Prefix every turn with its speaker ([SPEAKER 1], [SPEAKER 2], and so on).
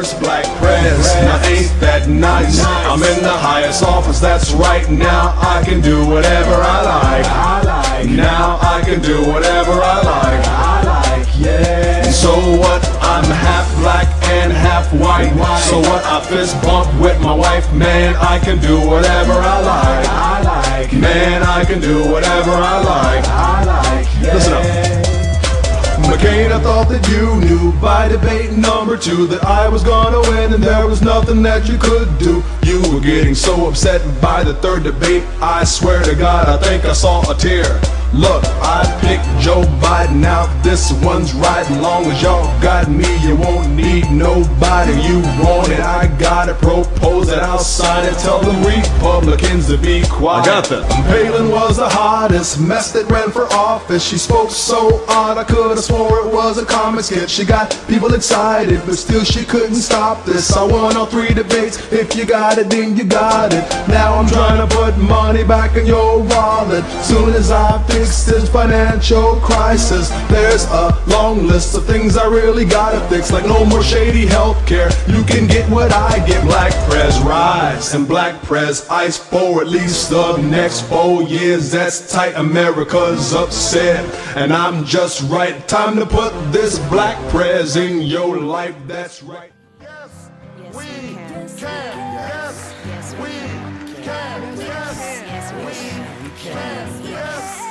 [SPEAKER 1] first black prez. Now ain't that nice? I'm in the highest office, that's right. Now I can do whatever I like. Now I can do whatever I like. Yeah. And so what? I'm half black and half white. So what? I fist bump with my wife. Man, I can do whatever I like. Man, I can do whatever I like. Listen up. McCain, I thought that you knew by debate number 2 that I was gonna win and there was nothing that you could do. You were getting so upset by the 3rd debate, I swear to God, I think I saw a tear. Look, I picked Joe Biden out, this one's right. Long as y'all got me, you won't need nobody. You want it, I got it, propose it, I'll sign it. Tell the Republicans to be quiet. I got that. Palin was the hottest mess that ran for office. She spoke so odd, I could've swore it was a comic skit. She got people excited, but still she couldn't stop this. I won all 3 debates, if you got it, then you got it. Now I'm trying to put money back in your wallet. Soon as I fix this financial crisis, there's a long list of things I really gotta fix, like no more shady healthcare. You can get what I get. Black Prez rise and Black Prez ice for at least the next 4 years. That's tight, America's upset, and I'm just right. Time to put this Black Prez in your life, that's right.
[SPEAKER 2] Yes, we can. Yes, we can. Yes, we can.